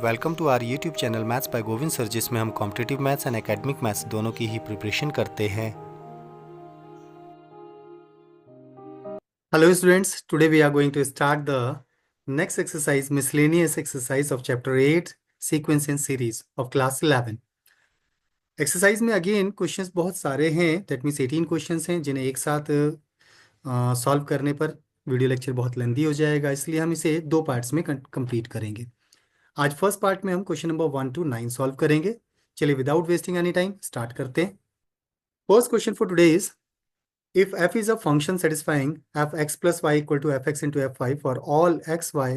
Welcome to our YouTube channel maths by Govind sir, जिसमें हम competitive maths and academic maths दोनों की ही प्रिपरेशन करते हैं। Hello students, today we are going to start the next exercise, miscellaneous exercise of chapter 8 sequence in series of class 11। Exercise में again questions बहुत सारे हैं, दैट मीन्स 18 क्वेश्चंस हैं जिन्हें एक साथ सॉल्व करने पर वीडियो लेक्चर बहुत लेंदी हो जाएगा, इसलिए हम इसे दो पार्ट्स में कंप्लीट करेंगे। आज फर्स्ट पार्ट में हम क्वेश्चन नंबर 1 to 9 सॉल्व करेंगे। चलिए without wasting any time start करते हैं। First question for today is, if f is a function satisfying fx plus y equal to fx into f5 for all x y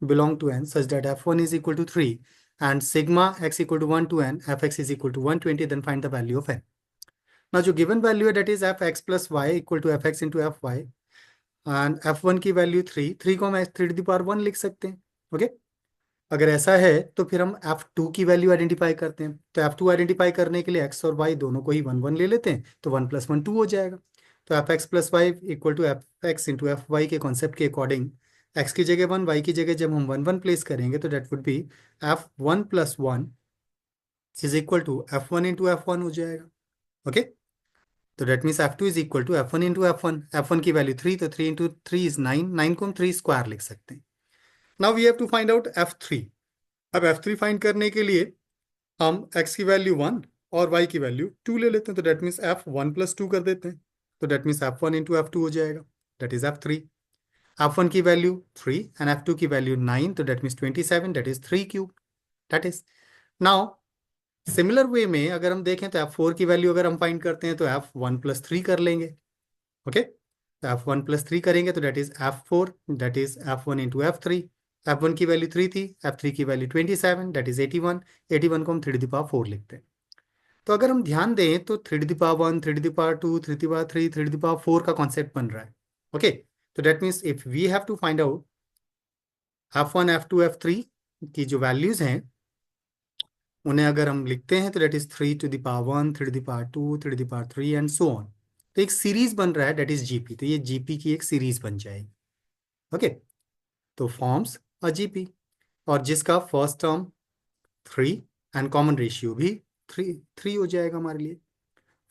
belong to n such that f1 is equal to 3 and sigma x equal to 1 to n fx is equal to 120, then find the value of n. Now जो given value है that is fx plus y equal to fx into fy and f1 की value 3 को हम 3 to the power 1 लिख सकते हैं। Okay, अगर ऐसा है तो फिर हम f2 की वैल्यू आइडेंटिफाई करते हैं। तो f2 आइडेंटिफाई करने के लिए x और y दोनों को ही 1 1 ले लेते हैं, तो 1 + 1 2 हो जाएगा। तो fx + y equal to fx into fy के कॉन्सेप्ट के अकॉर्डिंग x की जगह 1, y की जगह जब हम 1 1 प्लेस करेंगे तो that would be f1 + 1 is equal to f1 into f1 हो जाएगा। ओके, तो that means f2 is equal to f1 into f1 की वैल्यू 3, तो 3 इंटू 3 इज 9, 9 को हम 3 स्क्वायर लिख सकते हैं। Now we have to find out f3। अब f3 फाइंड करने के लिए हम x की वैल्यू 1 और y की वैल्यू 2 ले लेते हैं, तो डेट मीन्स f1 + 2 कर देते हैं, तो that means f1 into f2 हो जाएगा, डेट इज f3। f1 की वैल्यू 3 एंड f2 की वैल्यू 9, तो that means 27, that is 3 cube, that is. Now similar way में अगर हम देखें तो f4 की वैल्यू अगर हम फाइंड करते हैं तो f1 + 3 कर लेंगे। ओके, तो f1 + 3 करेंगे तो that is f4, that is f1 into f3। f1 की वैल्यू 3 थी, f3 की वैल्यू 27, डेट इज 81, 81 को हम 3 to the power 4 लिखते हैं। तो अगर हम ध्यान दें तो 3 to the power 1, 3 to the power 2, 3 to the power 3, 3 to the power 4 का कॉन्सेप्ट बन रहा है। ओके, तो that means if we have to find out f1, f2, f3 की जो वैल्यूज हैं उन्हें अगर हम लिखते हैं तो that is 3 to the power 1, 3 to the power 2, 3 to the power 3 and so on. तो एक सीरीज बन रहा है, डेट इज जीपी, तो ये जीपी की एक सीरीज बन जाएगी। ओके, तो फॉर्म्स अ जीपी, और जिसका first term 3 and common ratio भी 3 हो जाएगा हमारे लिए।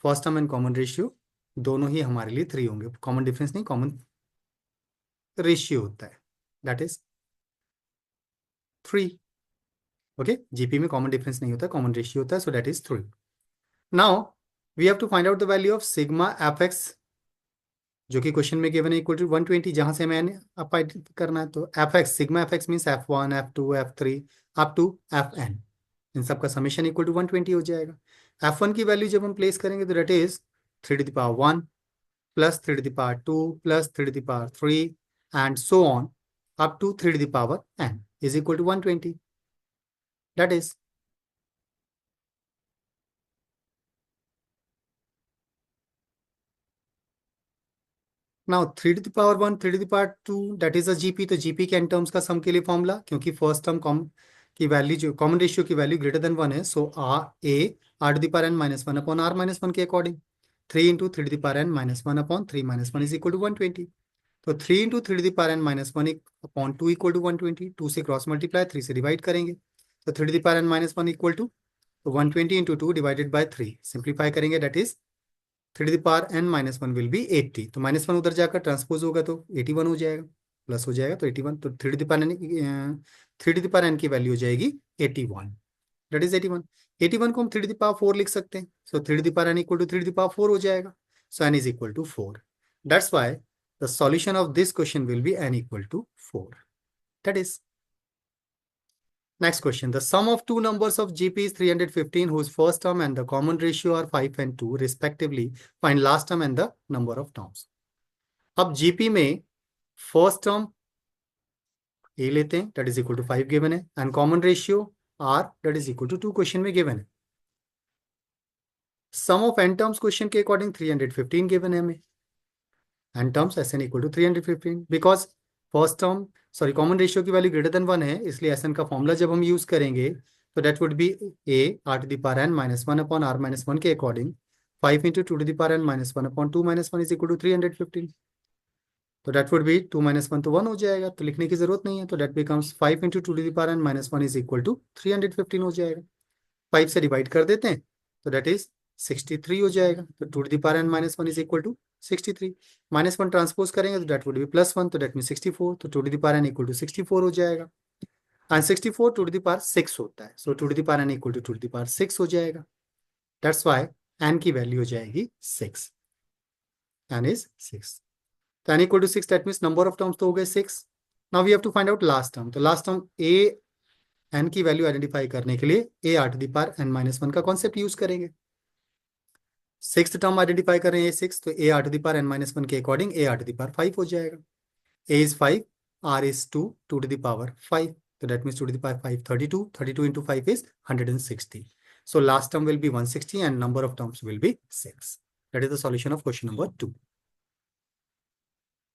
First term and common ratio दोनों ही हमारे लिए 3 होंगे, कॉमन डिफरेंस नहीं, कॉमन रेशियो होता है, दैट इज 3। ओके, जीपी में कॉमन डिफरेंस नहीं होता, कॉमन रेशियो होता है, so that is 3। Now we have to find out the value of sigma F X, जो कि क्वेश्चन में गिवन है इक्वल टू 120, जहां से मैंने अप्लाई करना है। तो F X, sigma F X means f1, f2, f3 up to fn, इन सब का समेशन इक्वल टू 120 हो जाएगा। f1 की वैल्यू जब हम प्लेस करेंगे तो that is 3 to the power 1 plus 3 to the power 2 plus 3 to the power 3 and so on up to 3 to the power n is equal to 120, that is. Now 3 to the power 1, 3 to the power 2 that is a GP, तो GP के n terms का sum के लिए formula, क्योंकि first term की value जो common ratio की value greater than 1 है, so r to the power n - 1 upon r - 1 के according 3 into 3 to the power n - 1 upon 3 - 1 is equal to 120। तो 3 into 3 to the power n - 1 upon 2 equal to 120, 2 से cross multiply, 3 से divide करेंगे, तो 3 to the power n - 1 equal to 120 into 2 divided by 3, simplify करेंगे, that is 3 to the power n - 1 will be 80, तो -1 उधर जाकर transpose होगा तो 81 हो जाएगा, प्लस हो जाएगा तो 81, तो 3 to the power n, 3 to the power n की वैल्यू हो जाएगी 81, दैट इज 81। 81 को हम 3 to the power 4 लिख सकते हैं, so 3 to the power n equal to 3 to the power 4 हो जाएगा, so n is equal to 4, that's why the solution of this question will be n equal to 4, that is। Next question, the sum of two numbers of GP is 315 whose first term and the common ratio are 5 and 2 respectively, find last term and the number of terms। अब GP में first term ए लेते हैं, that is equal to 5 given है, and common ratio r that is equal to 2 question में given है। सम of n terms question के according 315 given है हमें, n terms Sn equal to 315, because first term sorry common ratio की value greater than 1 है, इसलिए Sn का formula जब हम यूज करेंगे तो that would be a r to the power n - 1 upon r - 1 के according 5 into 2 to the power n - 1 upon 2 - 1 is equal to 315। तो डेट वुड बी 2 - 1 तो 1 हो जाएगा, तो लिखने की जरूरत नहीं है। तो that becomes 5 × 2 n - 1 is equal to 315 हो जाएगा। 5 से डिवाइड कर देते हैं तो डेट इज 63 हो जाएगा। तो 2 n - 1 is equal to 63। -1 transpose करेंगे तो डेट वुड बी +1, तो डेट मीन 64। तो 2 n इक्वल टू 64 हो जाएगा। एंड 64 2 6 होता है, सो 2 n इक्वल टू 2 6 हो जाएगा। दैट्स वाई n की वैल्यू हो जाएगी 6। n is 6। तो n equal to 6, that means number of terms तो हो गए 6। Now we have to find out last term. तो लास्ट टर्म a n की वैल्यू आइडेंटिफाई करने के लिए a r⁻n - 1 का कॉन्सेप्ट यूज करेंगे। सिक्स टर्म आइडेंटिफाई करें a6, तो a r⁻n - 1 के अकॉर्डिंग a r⁵ हो जाएगा। a इज 5, r इज 2, 2⁵ तो that means 2⁵ 32, 32 into 5 is 160. So last term will be 160 and number of terms will be 6. That is the solution of question number 2.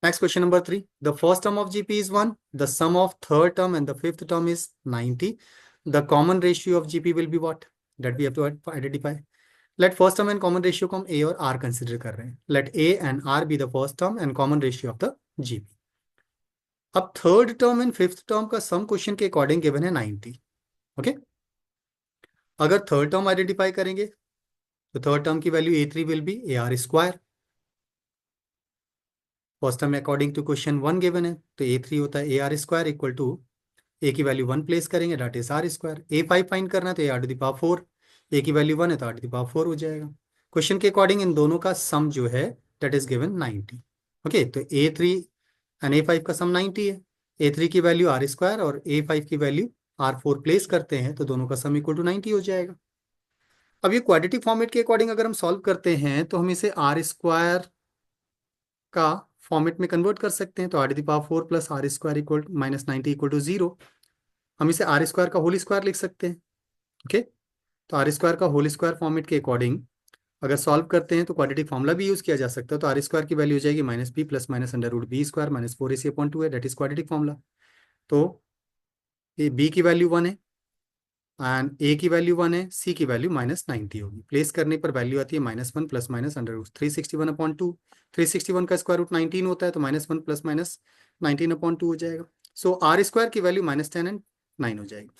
Next, question number 3. The first term of GP is 1. The sum of third term and the fifth term is 90. The common ratio of GP will be what? That we have to identify. Let first term and common ratio को हम A और R consider कर रहे हैं. Let A and R be the first term and common ratio of the GP. अब third term and fifth term का sum question के according given है 90। ओके, अगर थर्ड टर्म आइडेंटिफाई करेंगे तो थर्ड टर्म की value a3 will be AR²। First term according to question 1 given है, तो a3 होता है AR² इक्वल टू a की वैल्यू 1 प्लेस करेंगे, that is R²। a5 find करना है तो AR⁴, a की वैल्यू 1 है तो R⁴ हो जाएगा। क्वेश्चन के अकॉर्डिंग इन दोनों का सम जो है दैट इज गिवन 90। ओके, तो a3 एंड a5 का सम 90 है। a3 की वैल्यू R² और a5 की वैल्यू R4 प्लेस करते हैं तो दोनों का सम इक्वल टू 90 हो जाएगा। अब ये क्वाड्रेटिक फॉर्मेट के अकॉर्डिंग अगर हम सॉल्व करते हैं तो हम इसे R² का फॉर्मेट में कन्वर्ट कर सकते हैं। तो R⁴ plus R² equal -90 equal to 0। हम इसे R² का होल स्क्वायर लिख सकते हैं। ओके, तो R² का होल स्क्वायर फॉर्मेट के अकॉर्डिंग अगर सॉल्व करते हैं तो क्वाड्रेटिक फॉर्मूला भी यूज किया जा सकता है। तो R² की वैल्यू हो जाएगी -b प्लस -√b² -4ac/2 है, दैट इज क्वाड्रेटिक फॉर्मूला। तो ये b की वैल्यू 1 है एंड a की वैल्यू 1 है, c की वैल्यू -90 होगी। प्लेस करने पर वैल्यू आती है -1 प्लस -√361/2। 361 का स्क्वायर रूट 19 होता है, तो -1 प्लस -19/2 हो जाएगा। सो R² की वैल्यू -10 एंड 9 हो जाएगी।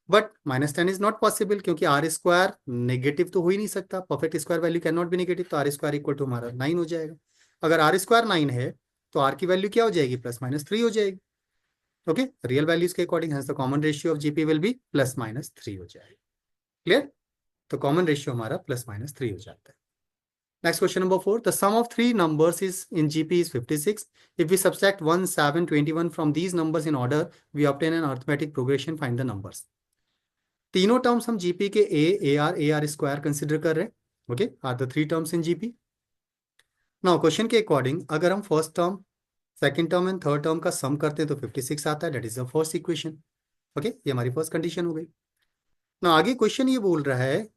बट -10 इज नॉट पॉसिबल क्योंकि R² नेगेटिव तो हो ही नहीं सकता। Perfect square value can not be negative, तो R² इक्वल टू हमारा 9 हो जाएगा। अगर R² 9 है तो R की वैल्यू क्या हो जाएगी? +-3 हो जाएगी। ओके, रियल वैल्यूज के according hence the common ratio of GP will be +-3 हो जाएगी। क्लियर? तो कॉमन रेशियो हमारा +-3 हो जाता है। Next question number 4. The sum of three numbers is in GP is 56. If we subtract 1, 7, 21 from these numbers in order we obtain an arithmetic progression, find the numbers. तीनों terms हम GP के AR consider कर रहे हैं। Okay, are the three terms in GP. Now question के according अगर हम first term, second term and third term का सम करते हैं तो 56 आता है, that is the first equation. Okay, ये हमारी फर्स्ट कंडीशन हो गई ना। आगे क्वेश्चन ये बोल रहा है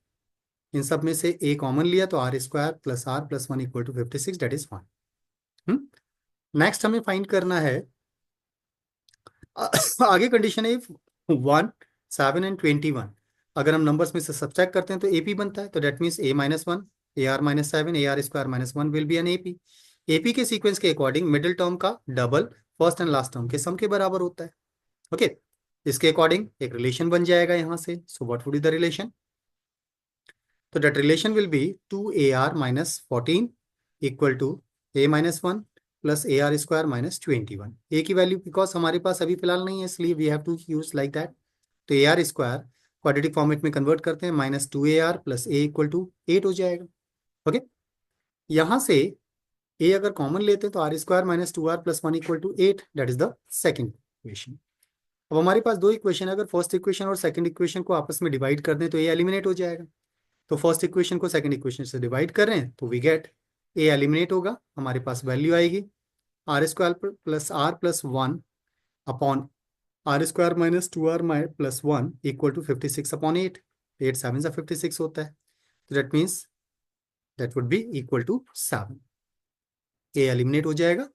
इन सब में से a कॉमन लिया तो R² plus R plus 1 equal to 56, that is 1। Next हमें फाइंड करना है आगे कंडीशन है 1, 7 एंड 21 अगर हम नंबर्स में से सब्ट्रैक्ट करते हैं तो AP बनता है, तो that means a - 1 AR - 7 AR² - 1 will be an AP। AP के सीक्वेंस के अकॉर्डिंग मिडिल टर्म का double first and last term के सम के बराबर होता है। ओके, इसके अकॉर्डिंग एक रिलेशन बन जाएगा यहां से। So what would be the relation? तो that relation will be 2AR - 14 equal to a - 1 plus AR² - 21। a की वैल्यू बिकॉज हमारे पास अभी फिलहाल नहीं है इसलिए we have to use like that. तो AR² क्वाड्रेटिक फॉर्मेट में कन्वर्ट करते हैं, -2AR plus a equal to 8 हो जाएगा। ओके, यहां से a अगर कॉमन लेते हैं तो R² - 2R plus 1 equal to 8, that is the second equation. अब हमारे पास दो इक्वेशन है, अगर फर्स्ट इक्वेशन और सेकंड इक्वेशन को आपस में डिवाइड कर दें तो a एलिमिनेट हो जाएगा। तो फर्स्ट इक्वेशन को सेकंड इक्वेशन से डिवाइड कर रहे हैं तो वी गेट a एलिमिनेट होगा, हमारे पास वैल्यू आएगी R² plus R plus 1 upon R² - 2R plus 1 equal to 56/8। 8 7 से 56 होता है, तो that means that would be equal to 7। a eliminate हो जाएगा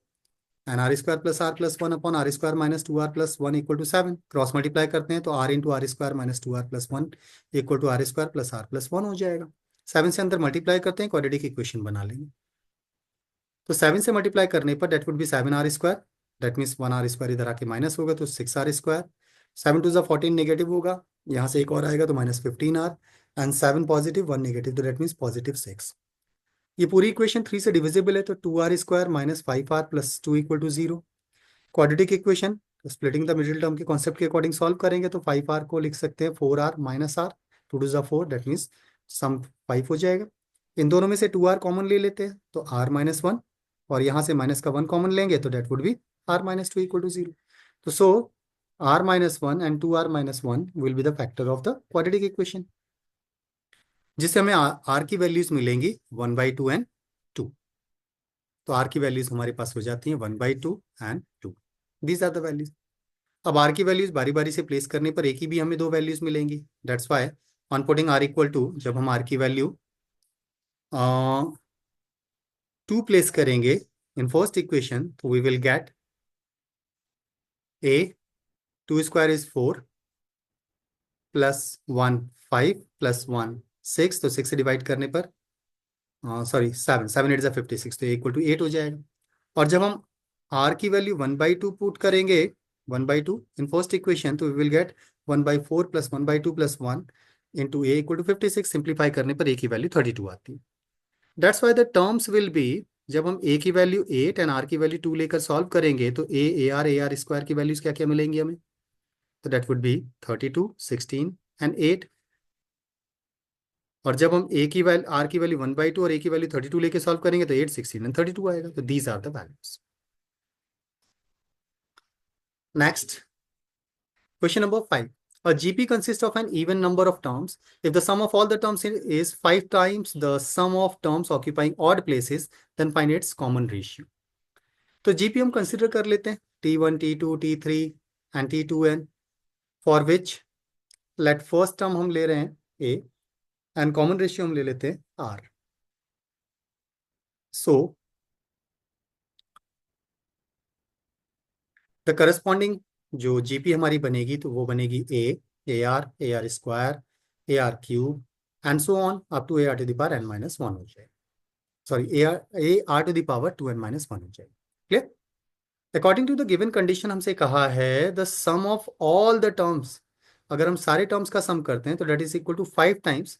and R² plus R plus 1 upon R² - 2R plus 1 equal to 7। Cross multiply करते हैं तो R into R² - 2R plus 1 equal to R² plus R plus 1 हो जाएगा। 7 से अंदर multiply करते हैं, क्वाड्रेटिक इक्वेशन बना लेंगे। तो 7 से मल्टीप्लाई करने पर that would be 7r²। That means 1r² इधर आके माइनस होगा तो 6r²। 7 टू ज़ 14 नेगेटिव होगा, यहाँ से एक और आएगा तो -15r। एंड 7 पॉजिटिव 1 नेगेटिव, तो डेट मीन्स +6। ये पूरी इक्वेशन 3 से डिविजिबल है, तो 2r² -5r + 2 = 0। Quadratic equation splitting the middle term के कॉन्सेप्ट के अकॉर्डिंग सॉल्व करेंगे तो 5r को लिख सकते हैं 4r -r, 2 टू ज़ 4, दैट मीन्स सम 5 हो जाएगा। इन दोनों में से 2r कॉमन ले लेते हैं तो r-1, और यहाँ से माइनस का 1 कॉमन लेंगे तो डेट वुड बी r-2 = 0। तो सो r-1 and 2r-1 will be the factor of the quadratic equation, जिससे हमें r की वैल्यूज मिलेंगी 1/2 एंड 2। तो r की वैल्यूज हमारे पास हो जाती हैं 1/2 and 2। These are the values. अब r की वैल्यूज बारी बारी से प्लेस करने पर एक ही भी हमें दो वैल्यूज मिलेंगी। That's why on putting r = जब हम r की वैल्यू 2 प्लेस करेंगे इन फर्स्ट इक्वेशन तो we will get a 2² is 4 + 1 5 + 1 6, तो 6 से डिवाइड करने पर सॉरी 7, 7 8 = 56, तो = 8 हो जाएगा। और जब हम r की वैल्यू 1/2 पुट करेंगे 1/2 इन फर्स्ट इक्वेशन तो we will get 1/4 + 1/2 + 1 into a = 56। Simplify करने पर a की वैल्यू 32 आती है। That's why the terms will be, जब हम a की वैल्यू 8 एंड r की वैल्यू 2 लेकर सॉल्व करेंगे तो ar² की वैल्यूज क्या क्या मिलेंगी हमें, तो दैट वुड बी 32 16 एंड 8। और जब हम a की वैल्यू r की वैल्यू 1/2 और a की वैल्यू 32 लेके सॉल्व करेंगे तो 8 16 एंड 32 आएगा। तो these are the values. Next, question number 5. A GP consists of an even number of terms. If the sum of all the terms is 5 times the sum of terms occupying odd places, then find its common ratio. तो GP हम consider कर लेते हैं T1, T2, T3 and T2n, for which let first term हम ले रहे हैं A and common ratio हम ले लेते हैं R. So द करस्पॉन्डिंग जो जीपी हमारी बनेगी तो वो बनेगी AR² AR³ and so on up to AR⁴ n-1 हो जाए, सॉरी AR⁴ 2n-1 हो जाए। Clear? According to the given condition हमसे कहा है the sum of all the terms, अगर हम सारे टर्म्स का सम करते हैं तो that is equal to 5 times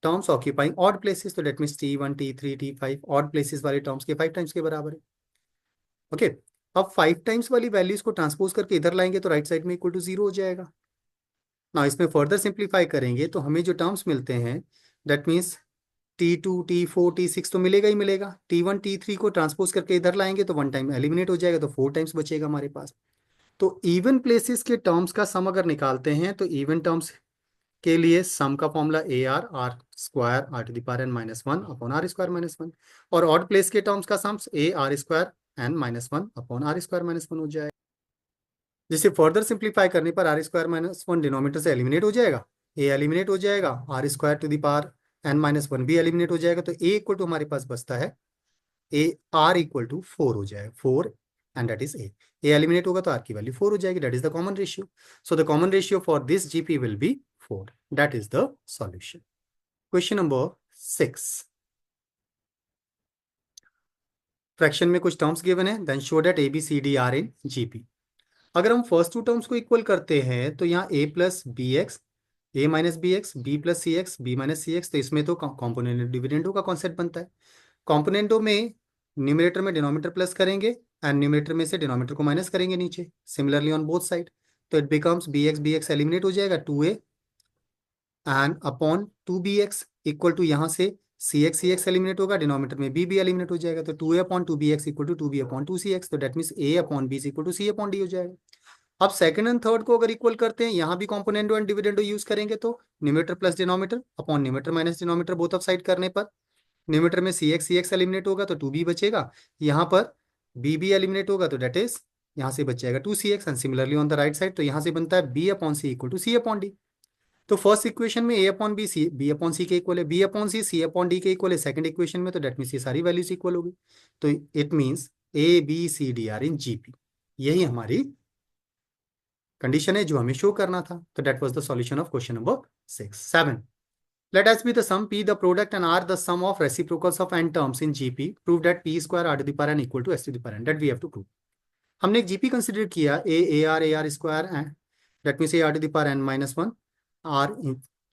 terms occupying odd places, तो that means T1 T3 T5 odd places वाले टर्म्स के 5 टाइम्स के बराबर है। ओके, अब 5 टाइम्स वाली वैल्यूज को ट्रांसपोज करके इधर लाएंगे तो राइट साइड में = 0 हो जाएगा ना। इसमें फर्दर सिंप्लीफाई करेंगे तो हमें जो टर्म्स मिलते हैं that means T2 T4 T6 तो मिलेगा ही मिलेगा। T1 T3 को ट्रांसपोज करके इधर लाएंगे तो 1 टाइम एलिमिनेट हो जाएगा, तो 4 टाइम्स बचेगा हमारे पास। तो इवन प्लेसेस के टर्म्स का सम अगर निकालते हैं तो इवन टर्म्स के लिए सम का फॉर्मूला AR² r⁻1 और ऑड प्लेस के टर्म्स का सम AR² n-1 हो जाएगा। जिसे फर्दर सिंप्लीफाई करने पर r² - 1 डिनोमिनेटर से एलिमिनेट हो जाएगा, a एलिमिनेट हो जाएगा, r² n-1 भी एलिमिनेट हो जाएगा, तो a = हमारे पास बचता है r = 4 हो जाएगा, 4 and that is a eliminate होगा तो r की वैल्यू 4 हो जाएगी। That is the common ratio. So the common ratio for this GP will be 4। That is the solution. Question number 6, fraction में कुछ टर्म्स गिवन है, then show that ABCD are in GP. अगर हम first two terms को equal करते हैं तो यहाँ a + bx a - bx b + cx b - cx, तो इसमें तो कॉम्पोनेंट डिविडेंडो का कॉन्सेप्ट बनता है। कॉम्पोनेंटो में न्यूमरेटर में डिनोमिनेटर प्लस करेंगे एंड न्यूमरेटर में से डिनोमिनेटर को माइनस करेंगे नीचे, सिमिलरली ऑन बोथ साइड, तो इट बिकम्स bx एलिमिनेट हो जाएगा 2a and upon 2bx equal to यहाँ से cx एलिमिनेट होगा, डिनोमिनेटर में b भी एलिमिनेट हो जाएगा, तो 2a/2bx = 2b/2cx, तो डेट मीन्स a/b = c/d हो जाएगा। अब सेकंड एंड थर्ड को अगर इक्वल करते हैं, यहाँ भी कॉम्पोनेंडो एंड डिविडेंडो यूज करेंगे तो numerator plus denominator upon numerator minus denominator both of side करने पर न्यूमरेटर में cx एलिमिनेट होगा तो 2b बचेगा, यहाँ पर b भी एलिमिनेट होगा तो डेट इज यहाँ से बच जाएगा 2cx and similarly on the right side, तो यहाँ से बनता है b/c = c/d। तो फर्स्ट इक्वेशन में a/b b/c के इक्वल है, b/c c/d के इक्वल है सेकंड इक्वेशन में, तो डेट मीन्स ये सारी वैल्यूज इक्वल होगी, तो it means ABCD are in GP. यही हमारी कंडीशन है जो हमें शो करना था। तो that was the solution of question number 6 7। Let S be the sum, P the product, and R the sum of reciprocals of n terms in GP. Prove that P square R to the power n equal to S to the power n. That we have to prove. हमने एक GP consider किया AR square and that means AR to the power n minus one R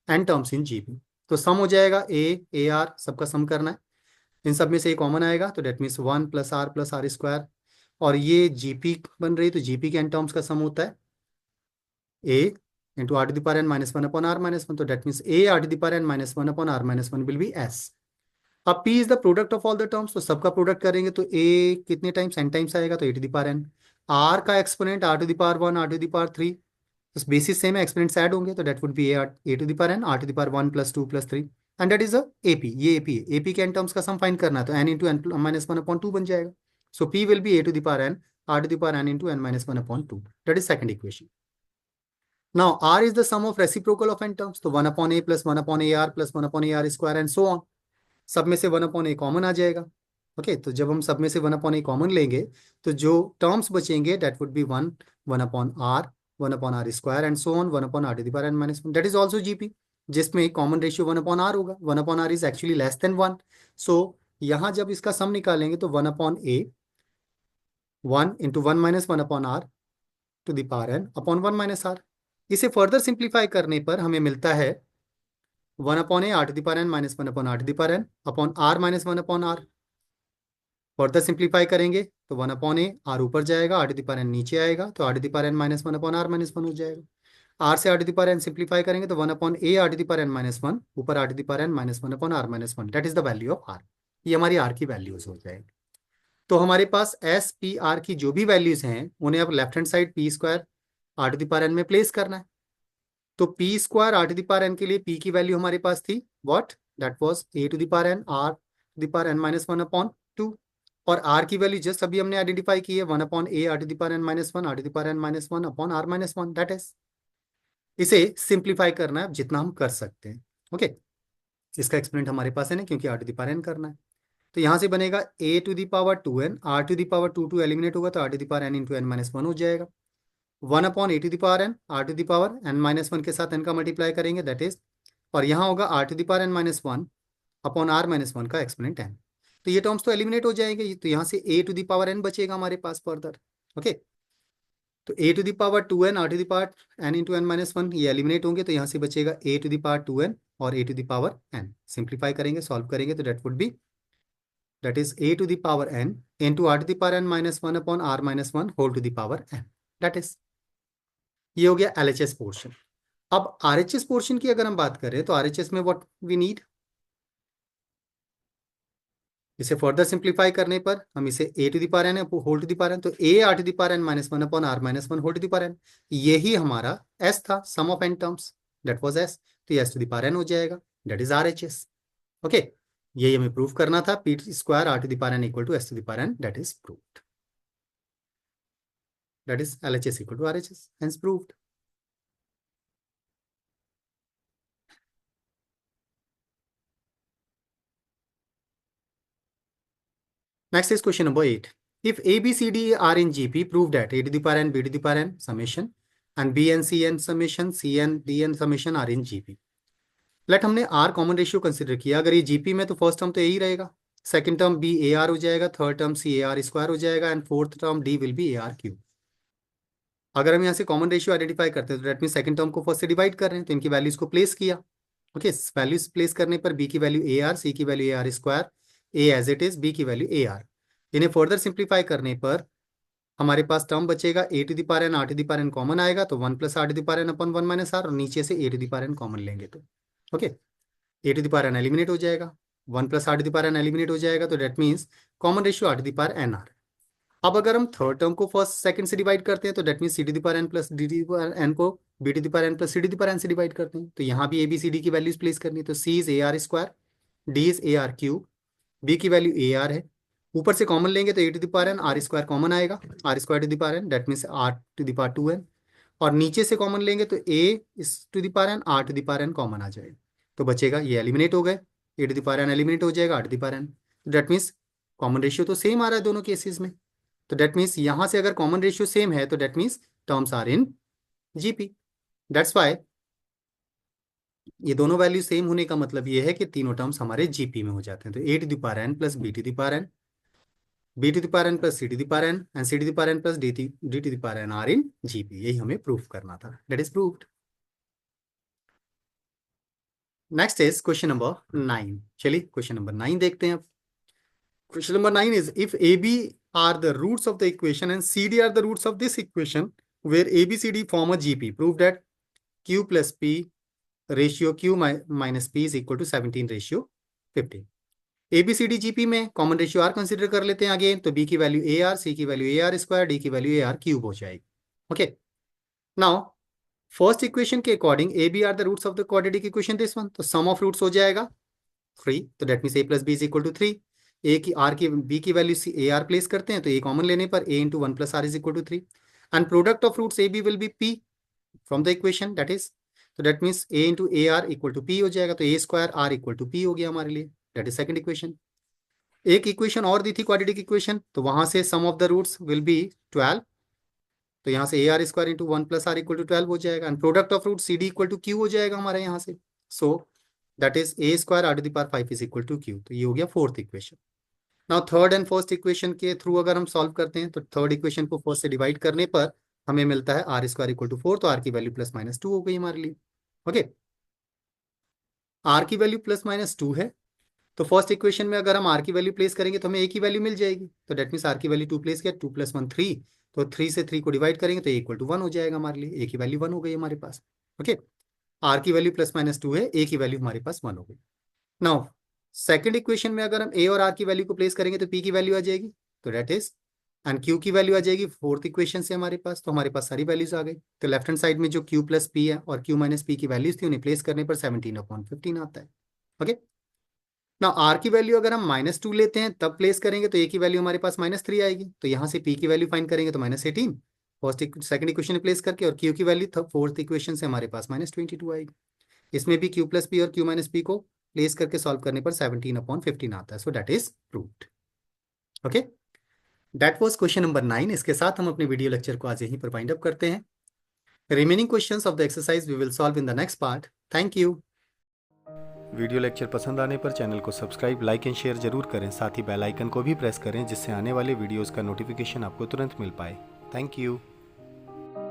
n terms in GP. तो सम हो जाएगा AR सबका सम करना है, इन सब में से कॉमन आएगा तो that means 1 plus R square, और ये GP बन रही है तो GP के n टर्म्स का सम होता है A into R to the power n minus 1 upon R minus 1. So that means A R to the power n minus 1 upon R minus 1 will be S. अब P is the product of all the terms, तो सबका product करेंगे तो A कितने times n times आएगा तो A to the power n. R का exponent R to the power 1 R to the power 3, तो बेसिस सेम है, एक्सपोनेंट्स ऐड होंगे तो that would be A to the power n R to the power 1 plus 2 plus 3 and that is a AP. ये AP है, AP के n terms का sum find करना है तो n into n minus 1 upon 2 बन जाएगा. So P will be A to the power n R to the power n into n minus 1 upon 2. That is second equation. Now R is the sum of reciprocal of n terms, तो 1 upon A plus 1 upon AR plus 1 upon AR square and so on. सब में से 1 upon A common आ जाएगा. Okay तो जब हम सब में से 1 upon A कॉमन लेंगे तो जो टर्म्स बचेंगे that would B 1 upon R 1 upon R square and so on 1 upon R to the power n minus 1. That is also GP, जिसमें कॉमन रेशियो 1 upon R होगा. 1 upon R is actually less than 1. So यहाँ जब इसका सम निकालेंगे तो 1 upon A 1 into 1 minus 1 upon R to the power n upon 1 minus R. इसे further simplify करने पर हमें मिलता है 1 upon a r to the power n minus 1 upon r to the power n upon r minus 1 upon r. Further simplify करेंगे तो 1 upon a r ऊपर जाएगा, r to the power n नीचे आएगा तो r to the power n minus 1 upon r minus 1 हो जाएगा. R से r to the power N simplify करेंगे तो 1 upon a r to the power n minus 1 ऊपर r to the power n minus 1 upon r minus 1. That is the value of r. ये हमारी are की values हो जाएगी. तो हमारे पास एस पी आर की जो भी वैल्यूज हैं उन्हें अब left hand side p square r to the power n में प्लेस करना है. तो p square r to the power n के लिए पी की वैल्यू हमारे पास थी what, that was a to the power n r to the power n minus 1 upon 2, और आर की वैल्यू जस्ट अभी हमने आइडेंटिफाई की है 1 upon a r to the power n minus 1 r to the power n minus 1 upon r minus 1. That is, इसे simplify करना है जितना हम कर सकते हैं. ओके इसका एक्सपेरिमेंट हमारे पास है ना, क्योंकि r to the power n करना है. तो यहाँ से बनेगा a to the power 2n, r to the power 2 eliminate होगा तो r to the power n into n minus 1 हो जाएगा. 1 upon a to the power n r to the power n minus 1 के साथ n का multiply करेंगे that is, और यहाँ होगा r to the power n minus 1 upon r minus 1 का एक्सपोनेंट n. तो ये टर्म्स तो एलिमिनेट हो जाएंगे, तो यहाँ से a to the power n बचेगा हमारे पास फर्दर. ओके तो a to the power 2n r to the power n into n minus 1 ये एलिमिनेट होंगे तो यहाँ से बचेगा a to the power 2n और a to the power n. Simplify करेंगे सॉल्व करेंगे तो that would be that is a to the power n into r to the power n minus 1 upon r minus 1 whole to the power n. That is, ये हो गया LHS portion. अब RHS portion की अगर हम बात करें तो RHS में व्हाट वी नीड, इसे फर्दर सिंप्लीफाई करने पर हम इसे a to the power n whole to the power n, तो a r to the power n minus 1 upon r minus 1 whole to the power n. यही हमारा s था, sum of n terms, that was s. तो s to the power n हो जाएगा, that is RHS. Okay यही हमें prove करना था, p square r to the power n equal to s to the power n. That is proved. That is LHS equal to RHS, hence proved. Next is question number 8. If A, B, C, D are in GP, prove that A to the power n, B to the power n summation and B n, C n summation, C n, D n summation are in GP. Let हमने R common ratio consider किया. अगर ये GP में तो first term तो यही रहेगा, second term B AR हो जाएगा, third term C AR square हो जाएगा and fourth term D will be AR cube. अगर हम यहाँ से कॉमन रेशियो आइडेंटिफाई करते हैं तो दैट मीन सेकंड टर्म को फर्स्ट से डिवाइड कर रहे हैं तो इनकी वैल्यूज को प्लेस किया. ओके वैल्यूज प्लेस करने पर B की वैल्यू AR, C की value AR square, A as it is, B की वैल्यू AR. इन्हें फर्दर सिंप्लीफाई करने पर हमारे पास टर्म बचेगा a to the power n r to the power n common आएगा तो 1 plus r to the power n upon 1 minus r, और नीचे से a to the power n common लेंगे तो okay a to the power n eliminate हो जाएगा, 1 plus r to the power n eliminate हो जाएगा तो that means common ratio r to the power n r. अब अगर हम थर्ड टर्म को फर्स्ट सेकंड से डिवाइड करते हैं तो that means c to the power n plus d to the power n को b to the power n plus c to the power n से डिवाइड करते हैं. तो यहाँ भी ए बी सी डी की वैल्यूज प्लेस करनी है तो c is AR square, d is AR cube, b की वैल्यू AR है, ऊपर से कॉमन लेंगे तो a to the power n r square common आएगा, r square to the power n that means r to the power 2n, और नीचे से कॉमन लेंगे तो ए इस to the power n r to the power n common आ जाएगा तो बचेगा ये एलिमिनेट हो गए, a to the power n eliminate हो जाएगा r to the power n. That means common ratio तो सेम आ रहा है दोनों केसेस में, तो दैट मीन्स यहाँ से अगर कॉमन रेशियो सेम है तो that means terms are in GP. That's why ये दोनों वैल्यू सेम होने का मतलब ये है कि तीनों टर्म्स हमारे जीपी में हो जाते हैं। तो a to the power n plus b to the power n, b to the power n plus c to the power n and c to the power n plus d to the power n are in GP. यही हमें proof करना था। That is proved. Next is question number 9। चलिए question number 9 देखते हैं अब। Question number 9 is if AB are the roots of the equation and CD are the roots of this equation where ABCD form a GP, prove that Q plus P ratio Q minus P is equal to 17 ratio 15। ABCD GP में common ratio R consider कर लेते हैं again, तो B की value AR, C की value AR square, D की value AR cube हो जाएगी। ओके, नाउ फर्स्ट इक्वेशन के according AB are the roots of the quadratic equation this one, तो सम ऑफ रूट्स हो जाएगा 3, तो that means A plus B is equal to 3। A की R की B की वैल्यू सी ए आर प्लेस करते हैं, तो ए कॉमन लेने पर a into 1 plus r is equal to 3 and product of roots a b will be p from the equation that is, तो that means a into a r equal to p हो जाएगा, तो a square r equal to p हो गया हमारे लिए। That is second equation. एक equation और दी थी क्वाड्रेटिक इक्वेशन, तो वहां से सम of the roots will be 12, तो यहाँ से a r square into 1 plus r equal to 12 हो जाएगा and product of root C D equal to q हो जाएगा हमारे यहाँ से। So that is a square r to the power 5 is equal to q. तो ये हो गया fourth equation. Now third and first equation के थ्रू अगर हम सॉल्व करते हैं, तो थर्ड इक्वेशन को फर्स्ट से डिवाइड करने पर हमें मिलता है आर स्क्वायर इक्वल टू 4, तो आर की वैल्यू प्लस माइनस 2 हो गई हमारे लिए। ओके, आर की वैल्यू प्लस माइनस 2 है, तो फर्स्ट इक्वेशन में अगर हम आर की वैल्यू प्लेस करेंगे तो हमें ए की वैल्यू मिल जाएगी, तो डेट मीन्स आर की वैल्यू 2 प्लेस किया, 2 प्लस 1 3, तो 3 से 3 को डिवाइड करेंगे तो ए इक्वल टू 1 हो जाएगा हमारे लिए। ए की वैल्यू 1 हो गई हमारे पास। ओके, आर की वैल्यू प्लस माइनस 2 है, ए की वैल्यू हमारे पास 1 हो गई। नाउ सेकंड इक्वेशन में अगर हम ए और आर की वैल्यू को प्लेस करेंगे तो पी की वैल्यू आ जाएगी, तो डेट इज एंड क्यू की वैल्यू आ जाएगी फोर्थ इक्वेशन से हमारे पास, तो हमारे पास सारी वैल्यूज आ गई। तो लेफ्ट हैंड साइड में जो क्यू प्लस पी है और क्यू माइनस पी की वैल्यूज थी उन्हें प्लेस करने पर 17/15 आता है। ओके, ना आर की वैल्यू अगर हम -2 लेते हैं तब प्लेस करेंगे तो ए की वैल्यू हमारे पास -3 आएगी, तो यहाँ से पी की वैल्यू फाइंड करेंगे तो -18 फर्स्ट सेकंड इक्वेशन में प्लेस करके, और क्यू की वैल्यू फोर्थ इक्वेशन से हमारे पास -22 आएगी। इसमें भी क्यू प्लस पी और क्यू माइनस पी को प्लेस करके सॉल्व करने पर 17/15 आता है। So that is proved. Okay, that was question number 9। इसके साथ हम अपने वीडियो लेक्चर को आज यहीं पर वाइंड अप करते हैं। Remaining questions of the exercise we will solve in the next part. Thank you. Video lecture पसंद आने पर चैनल को सब्सक्राइब, लाइक एंड शेयर जरूर करें। साथ ही बेल आइकन को भी प्रेस करें जिससे आने वाले वीडियोस का नोटिफिकेशन आपको तुरंत मिल पाए। Thank you.